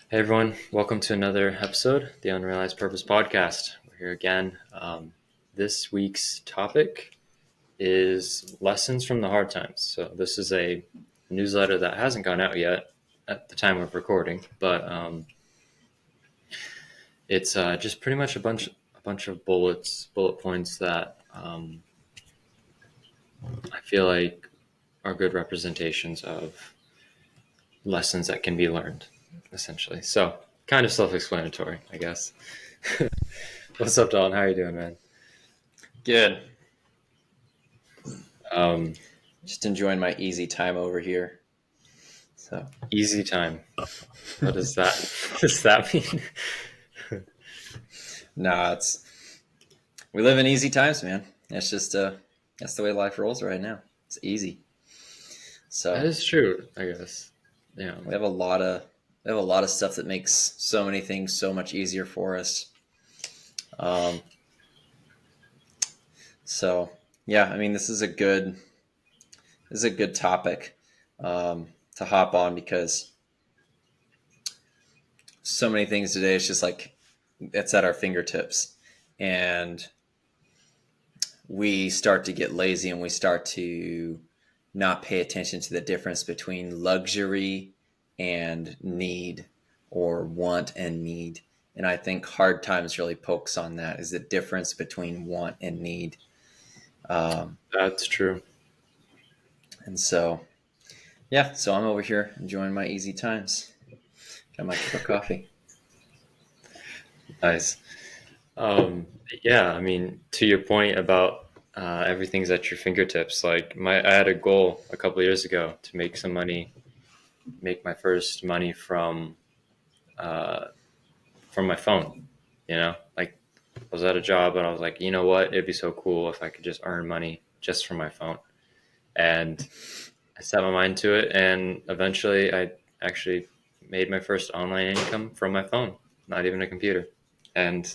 Hey everyone, welcome to another episode, the Unrealized Purpose Podcast. We're here again. This week's topic is lessons from the hard times. So this is a newsletter that hasn't gone out yet at the time of recording, but it's just pretty much a bunch of bullet points that I feel like are good representations of lessons that can be learned, essentially. So kind of self-explanatory, I guess. What's up, Dalton? How are you doing, man? Good. Um, Just enjoying my easy time over here. So Easy time. What does that what does that mean? nah, it's we live in easy times, man. It's just that's the way life rolls right now. It's easy. That So is true, I guess. Yeah. we have a lot of stuff that makes so many things so much easier for us. Um, so yeah, I mean this is a good topic to hop on because so many things today it's just like it's at our fingertips, and we start to get lazy and we start to not pay attention to the difference between luxury and need, or want and need. And I think hard times really pokes on that, is the difference between want and need. Um, That's true. and so, yeah, so I'm over here enjoying my easy times. Got my cup of coffee. Nice. Um, yeah, I mean, to your point about everything's at your fingertips. I had a goal a couple of years ago to make some money, make my first money uh, from my phone. Like I was at a job and I was like, you know what? It'd be so cool if I could just earn money just from my phone. And I set my mind to it, and eventually I actually made my first online income from my phone, not even a computer. And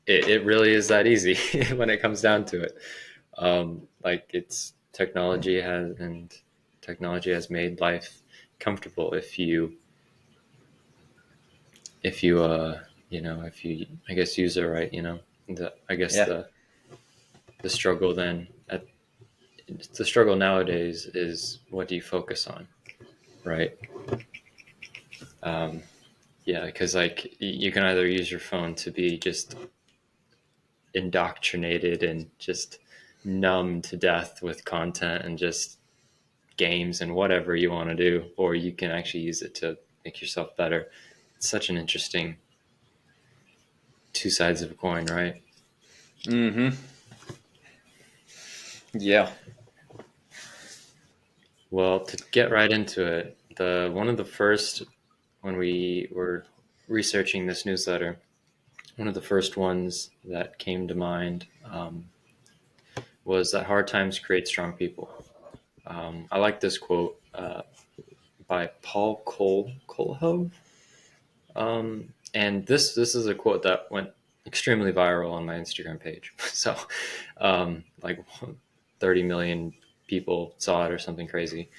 it really is that easy when it comes down to it. Like it's technology has made life comfortable if you I guess use it right. I guess Yeah. the struggle the struggle nowadays is, what do you focus on, right? Um, Yeah, because like you can either use your phone to be just indoctrinated and just numb to death with content and just games and whatever you want to do, or you can actually use it to make yourself better. It's such an interesting two sides of a coin, right? Mm-hmm. Yeah. Well, to get right into it, the one of the first when we were researching this newsletter, one of the first ones that came to mind was that hard times create strong people. I like this quote by Paul Kolho. And this is a quote that went extremely viral on my Instagram page. So, like 30 million people saw it or something crazy.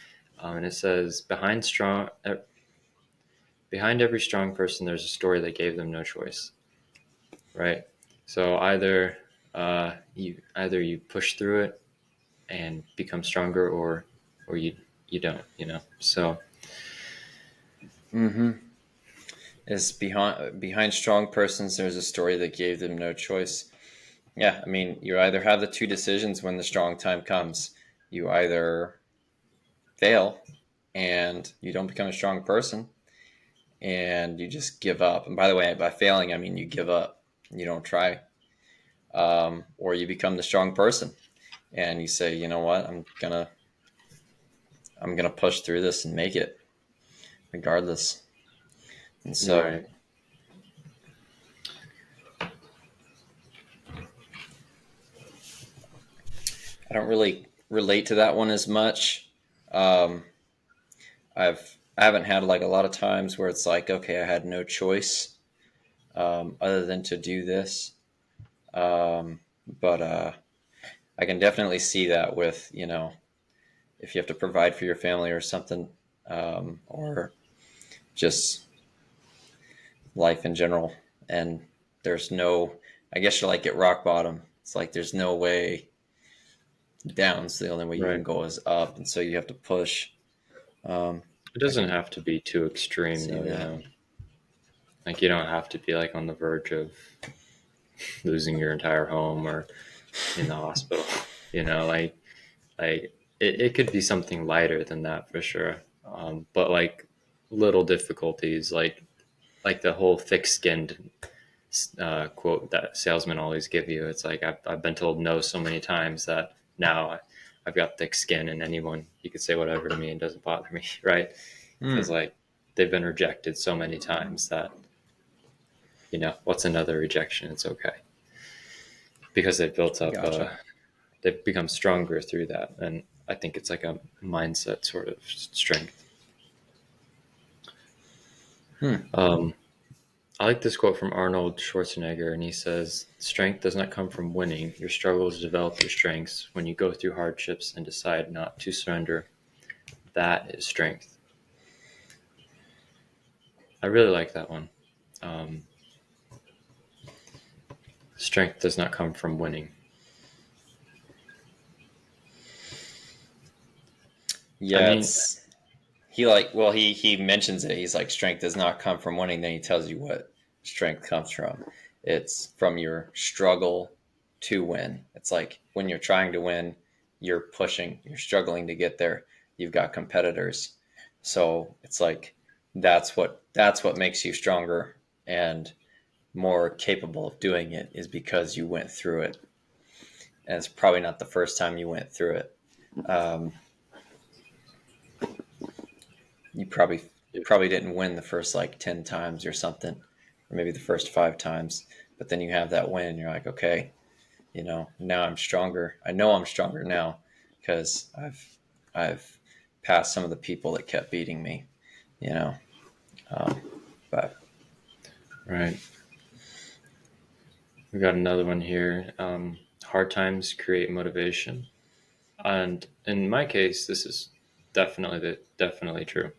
And it says, behind every strong person, there's a story that gave them no choice, right? So either you push through it and become stronger, or you don't. So Mm-hmm. Is behind strong persons, there's a story that gave them no choice. Yeah, I mean, you either have the two decisions when the strong time comes. You either fail and you don't become a strong person and you just give up. And by the way, by failing, I mean you give up. You don't try. Or you become the strong person and you say, you know what, I'm gonna push through this and make it regardless. And so right. I don't really relate to that one as much. Um, I haven't had like a lot of times where it's like, okay, I had no choice other than to do this. But I can definitely see that with, if you have to provide for your family or something, or just life in general. And there's no, I guess you're like at rock bottom. It's like there's no way down. So the only way you can Right. go is up. And so you have to push. It I doesn't can have to be too extreme see though, you that. know. Like you don't have to be like on the verge of losing your entire home or in the hospital. You know, like it could be something lighter than that for sure. But like little difficulties, like the whole thick-skinned quote that salesmen always give you. It's like I've been told no so many times that now I've got thick skin, and anyone you could say whatever to me and it doesn't bother me, right? Because Hmm. like they've been rejected so many times that what's another rejection? It's okay because they've built up Gotcha. they've become stronger through that, and I think it's like a mindset sort of strength. Hmm. Um, I like this quote from Arnold Schwarzenegger, and he says, "Strength does not come from winning. Your struggles develop your strengths. When you go through hardships and decide not to surrender, that is strength." I really like that one. Um, Strength does not come from winning. I Yeah, mean, it's he like well he mentions it. He's like strength does not come from winning. Then he tells you what strength comes from. It's from your struggle to win. It's like when you're trying to win, you're pushing, you're struggling to get there. You've got competitors. So it's like that's what makes you stronger and more capable of doing it is because you went through it. And it's probably not the first time you went through it. Um, you probably didn't win the first like 10 times or something, or maybe the first 5 times, but then you have that win and you're like, okay, now I'm stronger. I know I'm stronger now because I've passed some of the people that kept beating me, you know. Um, but right. We got another one here. Hard times create motivation, and in my case, this is definitely true.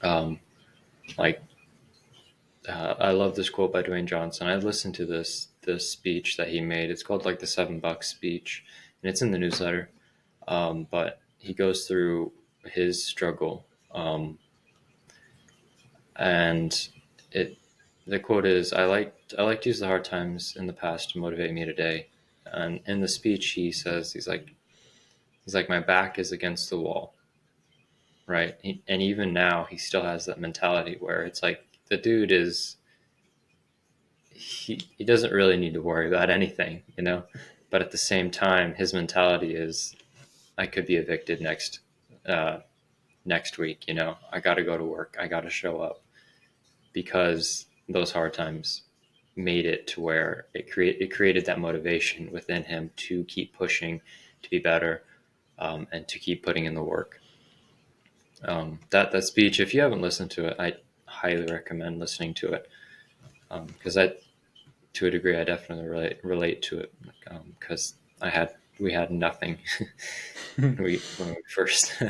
Um, like I love this quote by Dwayne Johnson. I listened to this speech that he made. It's called like the $7 speech, and it's in the newsletter. But he goes through his struggle, and it the quote is, "I like to use the hard times in the past to motivate me today." And in the speech, he says he's like my back is against the wall, right? And even now, he still has that mentality where it's like the dude is he doesn't really need to worry about anything. But at the same time, his mentality is, I could be evicted uh, next week. I got to go to work. I got to show up because those hard times made it to where it created that motivation within him to keep pushing, to be better, and to keep putting in the work. That speech, if you haven't listened to it, I highly recommend listening to it because to a degree, I definitely relate to it because we had nothing when we first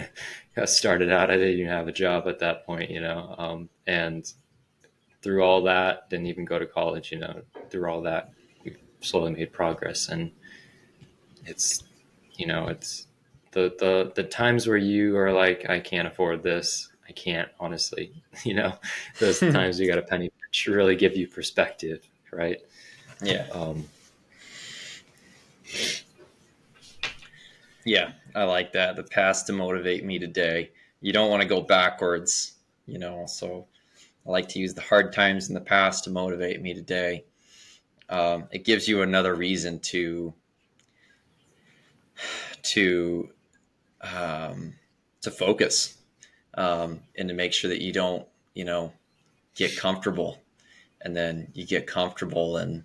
got started out. I didn't even have a job at that point. And through all that, didn't even go to college. Through all that, we slowly made progress, and it's it's the times where you are like, I can't afford this. I can't honestly. Those times you got a penny pinch really give you perspective, right? yeah, Um, yeah, I like that. The past to motivate me today. You don't want to go backwards. So I like to use the hard times in the past to motivate me today. It gives you another reason to um, to focus and to make sure that you don't, get comfortable, and then you get comfortable, and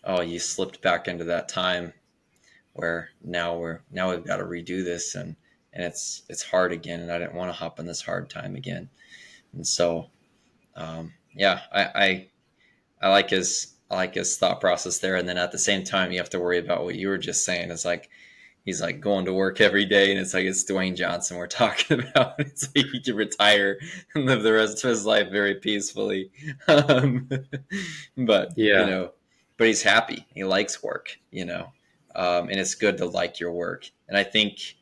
oh, you slipped back into that time where now we've got to redo this, and it's hard again, and I didn't want to hop in this hard time again, and so yeah, I like his thought process there, and then at the same time, you have to worry about what you were just saying. It's like he's like going to work every day, and it's like it's Dwayne Johnson we're talking about. It's like he can retire and live the rest of his life very peacefully. Um, but Yeah. but he's happy. He likes work, and it's good to like your work. And I think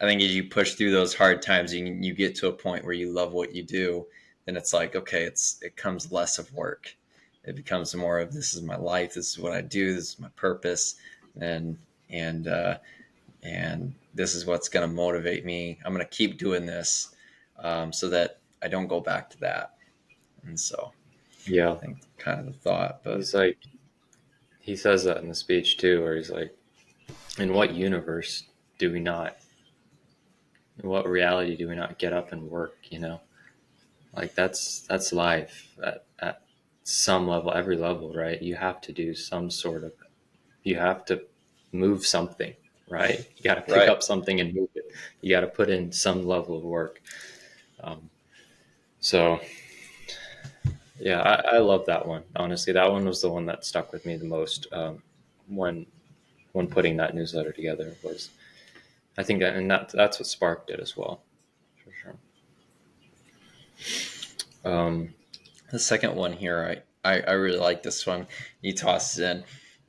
as you push through those hard times, and you get to a point where you love what you do, then it's like, okay, it comes less of work. It becomes more of, this is my life, this is what I do, this is my purpose, and and uh, and this is what's going to motivate me. I'm going to keep doing this, so that I don't go back to that. And so Yeah. I think kind of the thought, but He's like, he says that in the speech too, where he's like, in what universe do we not, in what reality do we not get up and work, Like that's life at some level, every level, right? You have to do some sort of, you have to move something, right? You got to pick right. up something and move it. You got to put in some level of work. Um, so yeah, I love that one. Honestly, that one was the one that stuck with me the most, when when putting that newsletter together. Was I think that, and that's what sparked it as well, for sure. Um, The second one here, I really like this one. He tosses in.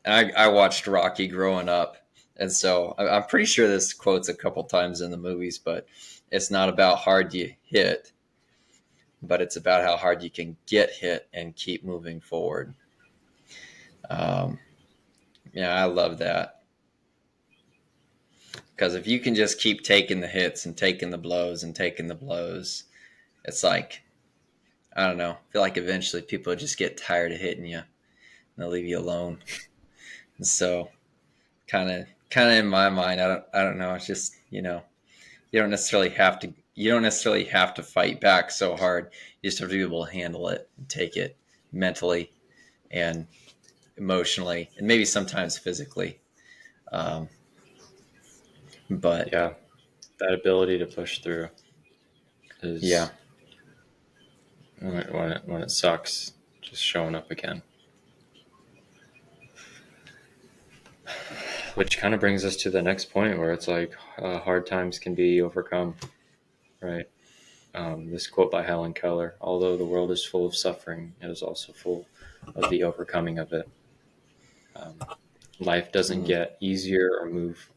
I watched Rocky growing up, and so I'm pretty sure this quote's a couple times in the movies, but it's not about hard you hit, but it's about how hard you can get hit and keep moving forward. Um, yeah, I love that, because if you can just keep taking the hits and taking the blows and taking the blows, it's like, I don't know. I feel like eventually people just get tired of hitting you and they'll leave you alone. And so kind of in my mind, I don't know. It's just, you don't necessarily have to fight back so hard. You just have to be able to handle it and take it mentally and emotionally, and maybe sometimes physically. Um, but yeah, that ability to push through yeah, is when it sucks, just showing up again. Which kind of brings us to the next point, where it's like, hard times can be overcome, right? This quote by Helen Keller: "Although the world is full of suffering, it is also full of the overcoming of it. Um, Life doesn't mm, get easier or move."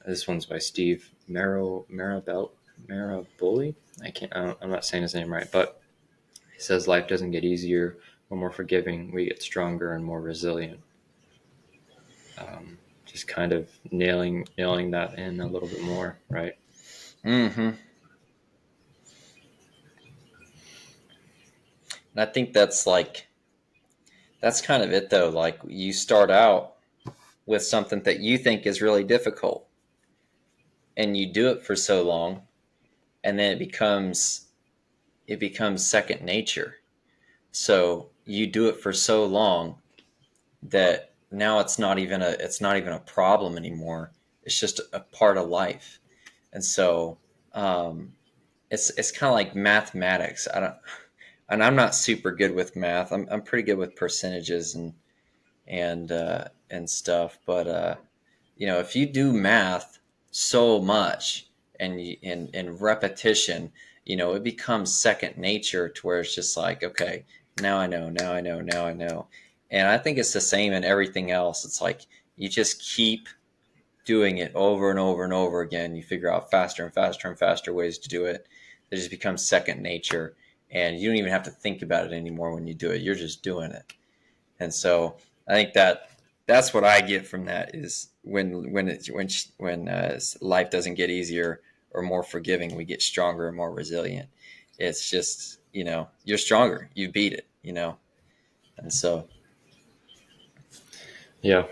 This one's by Steve Maraboli. I'm not saying his name right, but he says life doesn't get easier or more forgiving. We get stronger and more resilient. Just kind of nailing that in a little bit more, right? hmm. And I think that's kind of it though. Like, you start out with something that you think is really difficult, and you do it for so long, and then it becomes second nature. So you do it for so long that now it's not even a problem anymore. It's just a part of life. And so, um, it's kind of like mathematics. And I'm not super good with math. I'm pretty good with percentages and stuff. But if you do math so much, and repetition, it becomes second nature, to where it's just like, okay, now I know, now I know, now I know. And I think it's the same in everything else. It's like you just keep doing it over and over and over again. You figure out faster and faster and faster ways to do it. It just becomes second nature, and you don't even have to think about it anymore when you do it. You're just doing it. And so I think that's what I get from that, is when life doesn't get easier or more forgiving, we get stronger and more resilient. It's just, you're stronger. You beat it. And so, Yeah,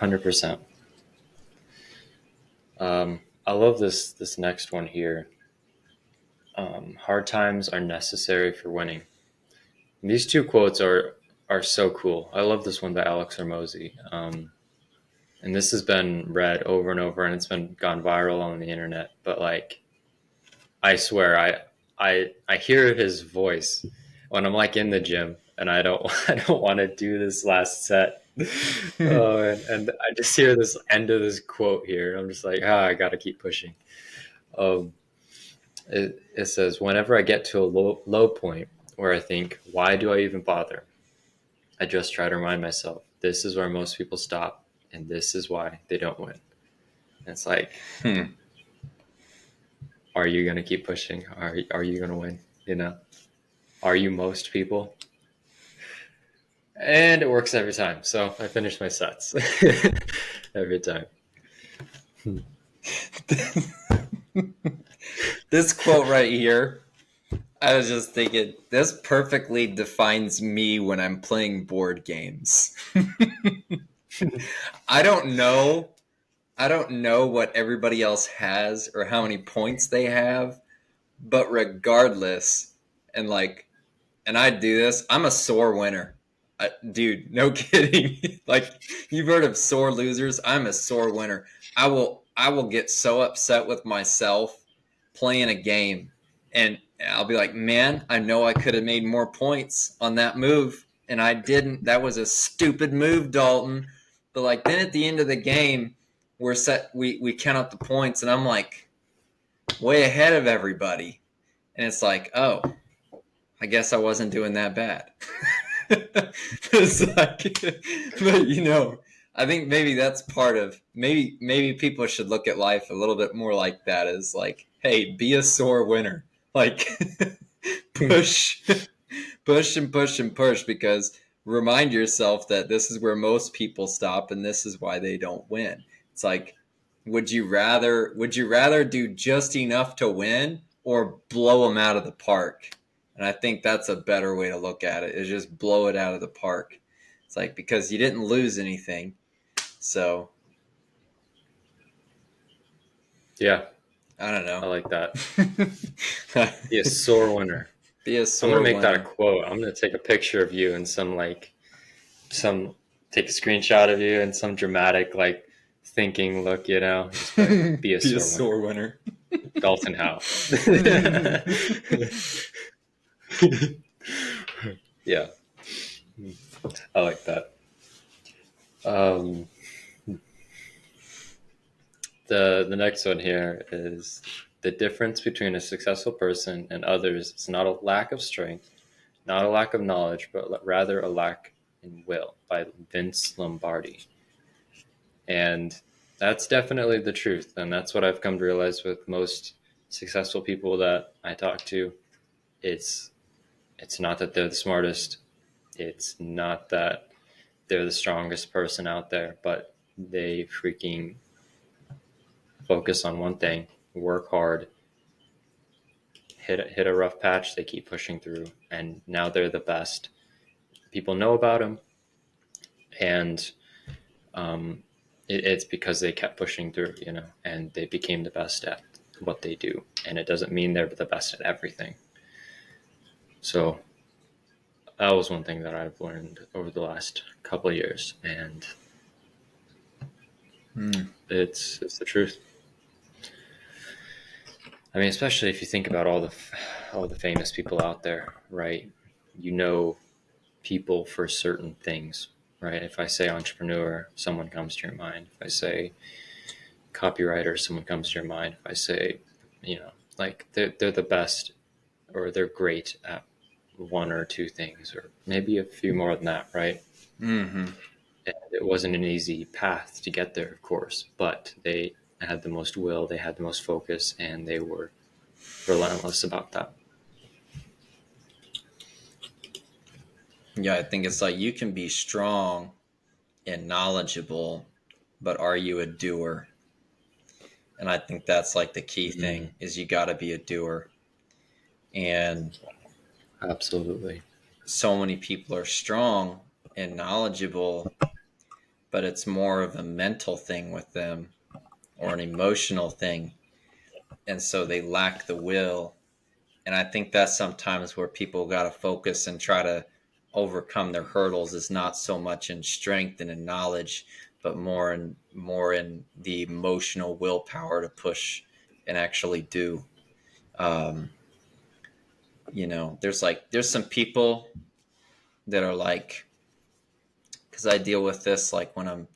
100%. I love this next one here. Hard times are necessary for winning. These two quotes are so cool. I love this one by Alex Hormozy. And this has been read over and over, and it's been gone viral on the internet. But like, I swear, I hear his voice when I'm like in the gym, and I don't I don't want to do this last set Oh, and I just hear this end of this quote here. I'm just like, I got to keep pushing. Um, it says, whenever I get to a low point where I think, why do I even bother? I just try to remind myself, this is where most people stop, and this is why they don't win. And it's like, Hmm. are you going to keep pushing? Are you going to win? You know, are you most people? And it works every time. So I finish my sets every time. This quote right here, I was just thinking, this perfectly defines me when I'm playing board games. I don't know. I don't know what everybody else has or how many points they have, but regardless, and like, and I do this, I'm a sore winner. Dude, no kidding. Like, you've heard of sore losers. I'm a sore winner. I will get so upset with myself playing a game, and I'll be like, man, I know I could have made more points on that move, and I didn't. That was a stupid move, Dalton. But like, then at the end of the game, we count up the points, and I'm like way ahead of everybody, and it's like, oh, I guess I wasn't doing that bad. It's like, but I think maybe that's part of, maybe people should look at life a little bit more like that, as like, hey, be a sore winner. Like, push, push and push and push, because remind yourself that this is where most people stop and this is why they don't win. It's like, would you rather do just enough to win or blow them out of the park? And I think that's a better way to look at it, is just blow it out of the park. It's like, because you didn't lose anything. So Yeah, I don't I know. like that. Be a sore winner. Be a I'm gonna sore make that a winner. quote. I'm gonna take a picture of you and some take a screenshot of you and some dramatic thinking look. Just like be a Be a sore winner. sore winner. Dalton Howe. Yeah, I like that. Um, the next one here is the difference between a successful person and others is not a lack of strength, not a lack of knowledge, but rather a lack in will by Vince Lombardi. And that's definitely the truth. And that's what I've come to realize with most successful people that I talk to. It's it's not that they're the smartest. It's not that they're the strongest person out there, but they freaking focus on one thing, work hard, hit a rough patch, they keep pushing through, and now they're the best. People know about them, and um, it's because they kept pushing through, and they became the best at what they do. And it doesn't mean they're the best at everything. So that was one thing that I've learned over the last couple of years, and Hmm. it's the truth. I mean, especially if you think about all the famous people out there, right? You know people for certain things, right? If I say entrepreneur, someone comes to your mind. If I say copywriter, someone comes to your mind. If I say, like they're the best or they're great at one or two things, or maybe a few more than that, right? Mm-hmm. And it wasn't an easy path to get there, of course, but they had the most will, they had the most focus, and they were relentless about that. Yeah, I think it's like, you can be strong and knowledgeable, but are you a doer? And I think that's like the key Mm, thing, is you got to be a doer. And absolutely. so many people are strong and knowledgeable, but it's more of a mental thing with them, or an emotional thing. And so they lack the will. And I think that's sometimes where people got to focus and try to overcome their hurdles, is not so much in strength and in knowledge, but more in the emotional willpower to push and actually do. Um, there's some people that are like, because I deal with this like when I'm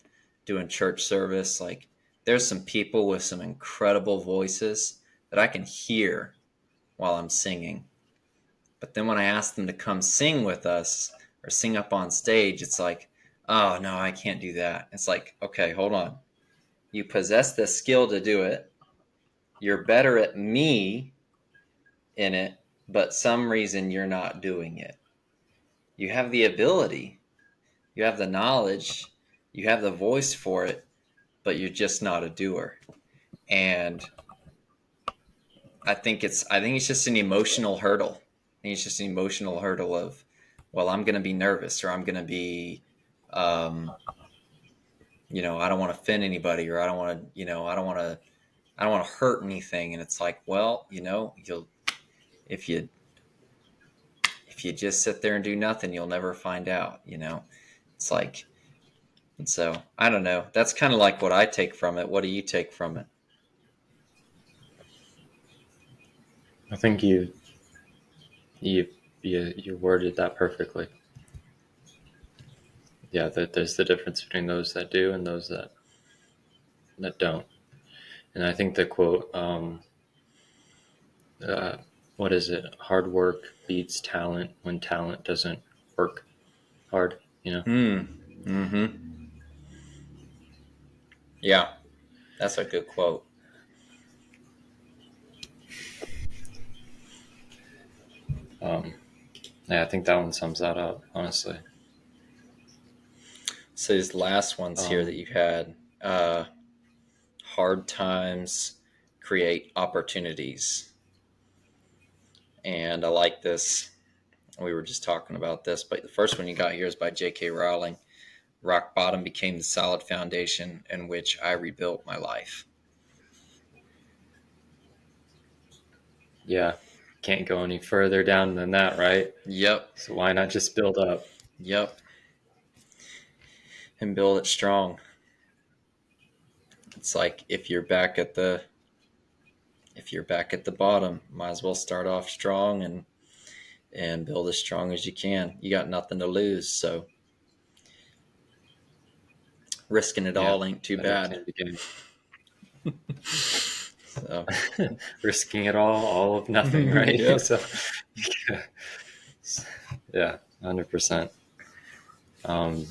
doing church service. Like, there's some people with some incredible voices that I can hear while I'm singing. But then when I ask them to come sing with us or sing up on stage, it's like, oh no, I can't do that. It's like, okay, hold on. You possess the skill to do it. You're better at me in it, but some reason you're not doing it. You have the ability, you have the knowledge, you have the voice for it, but you're just not a doer. And I think it's just an emotional hurdle. I think it's just an emotional hurdle of, well, I'm going to be nervous, or I'm going to be, um, I don't want to offend anybody, or I don't want to, I don't want to hurt anything. And it's like, well, you'll if you if you just sit there and do nothing, you'll never find out. It's like, and so I don't know. That's kind of like what I take from it. What do you take from it? I think you you worded that perfectly. Yeah, that there's the difference between those that do and those that don't. And I think the quote, uh, what is it? Hard work beats talent when talent doesn't work hard. You know. Mm-hmm. Yeah, that's a good quote. Um, yeah, I think that one sums that up. Honestly. So these last ones here that Um, you had, hard times create opportunities. And I like this. We were just talking about this, but the first one you got here is by J.K. Rowling. Rock bottom became the solid foundation in which I rebuilt my life. yeah, can't go any further down than that, right? Yep. So why not just build up? Yep. And build it strong. It's like if you're back at the bottom, might as well start off strong and build as strong as you can. You got nothing to lose, so risking it Yeah, all ain't too better bad. team beginning. So Risking it all of nothing, right? yep. So yeah, yeah, 100%. Um,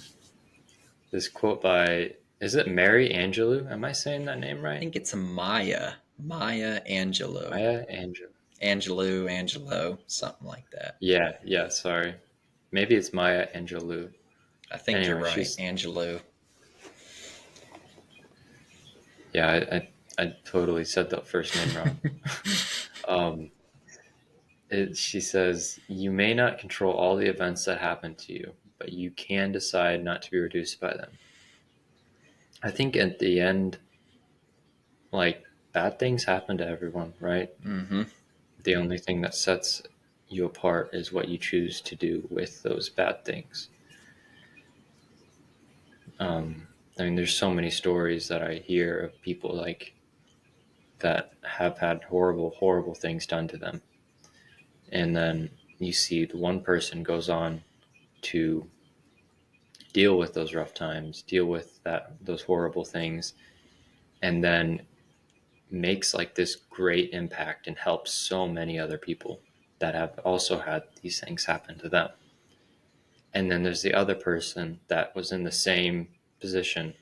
this quote by, is it Mary Angelou? Am I saying that name I right? think it's a Maya Angelou. Maya Angelou. Angelo, something like that. Yeah, yeah. Sorry, maybe it's Maya Angelou. I think you're Anyway, right, she's Angelou. yeah. I totally said the first name wrong. um, she says, "You may not control all the events that happen to you, but you can decide not to be reduced by them." I think at the end, like bad things happen to everyone, right? Mm-hmm. The only thing that sets you apart is what you choose to do with those bad things. Um, I mean, there's so many stories that I hear of people like that have had horrible, horrible things done to them. And then you see the one person goes on to deal with those rough times, deal with those horrible things, and then makes like this great impact and helps so many other people that have also had these things happen to them. And then there's the other person that was in the same position.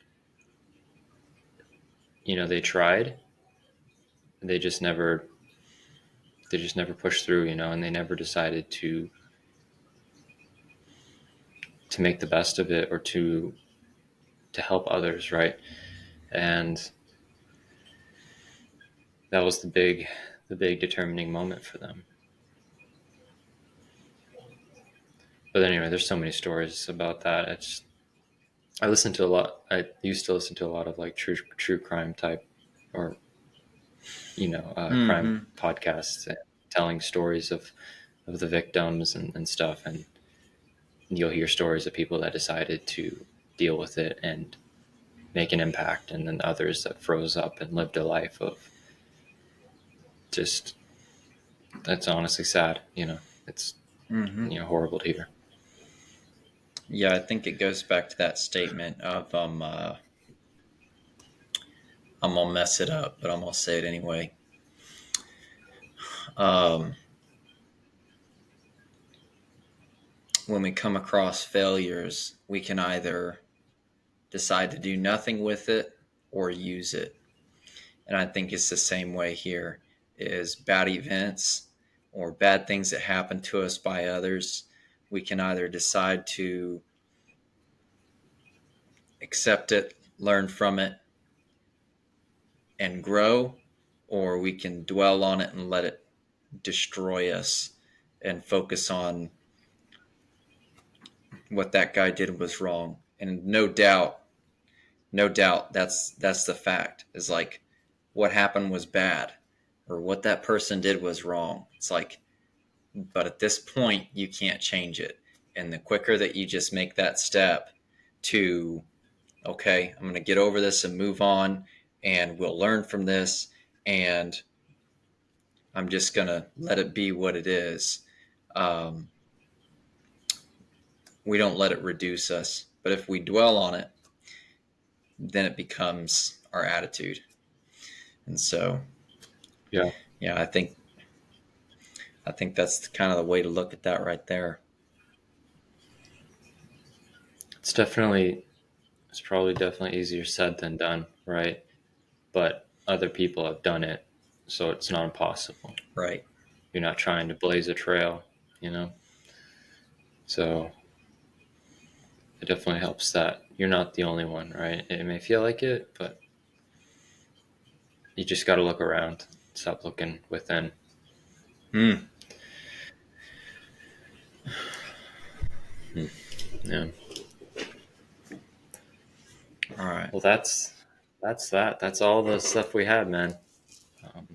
They tried, they just never pushed through, and they never decided to make the best of it or to help others, right? And that was the big determining moment for them. But anyway, there's so many stories about that. I used to listen to a lot of like true crime type, or crime Mm-hmm. podcasts, telling stories of the victims and stuff. And you'll hear stories of people that decided to deal with it and make an impact, and then others that froze up and lived a life of just, that's honestly sad. It's Mm-hmm. horrible to hear. Yeah, I think it goes back to that statement of I'm gonna mess it up, but I'm gonna say it anyway. Um, when we come across failures, we can either decide to do nothing with it or use it. And I think it's the same way here is bad events or bad things that happen to us by others. We can either decide to accept it, learn from it, and grow, or we can dwell on it and let it destroy us and focus on what that guy did was wrong. And no doubt that's the fact. Is like what happened was bad or what that person did was wrong. It's like, but at this point you can't change it. And the quicker that you just make that step to, okay, I'm going to get over this and move on, and we'll learn from this, and I'm just going to let it be what it is. Um, we don't let it reduce us. But if we dwell on it, then it becomes our attitude. And so, Yeah. yeah, I think that's kind of the way to look at that right there. It's probably definitely easier said than done, right? But other people have done it, so it's not impossible. Right. You're not trying to blaze a trail, you know? So it definitely helps that you're not the only one, right? It may feel like it, but you just got to look around. Stop looking within. Hmm. Yeah. All right. Well, that's that. That's all the stuff we had, man. Um,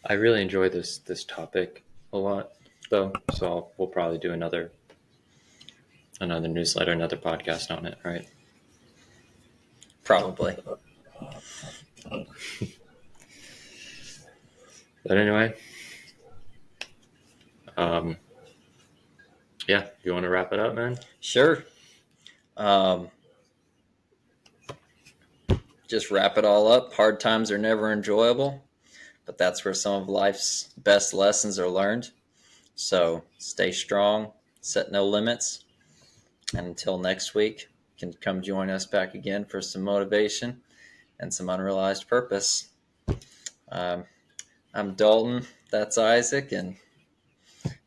I really enjoy this topic a lot, though. So we'll probably do another newsletter, another podcast on it, right? Probably. But anyway, um, yeah, you want to wrap it up, man? Sure. Um, just wrap it all up. Hard times are never enjoyable, but that's where some of life's best lessons are learned. So stay strong, set no limits, and until next week, you can come join us back again for some motivation and some unrealized purpose. Um, I'm Dalton. That's Isaac, and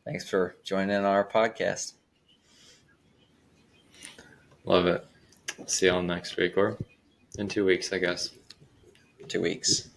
thanks for joining in our podcast. Love it. See y'all next week or in 2 weeks, I guess. 2 weeks.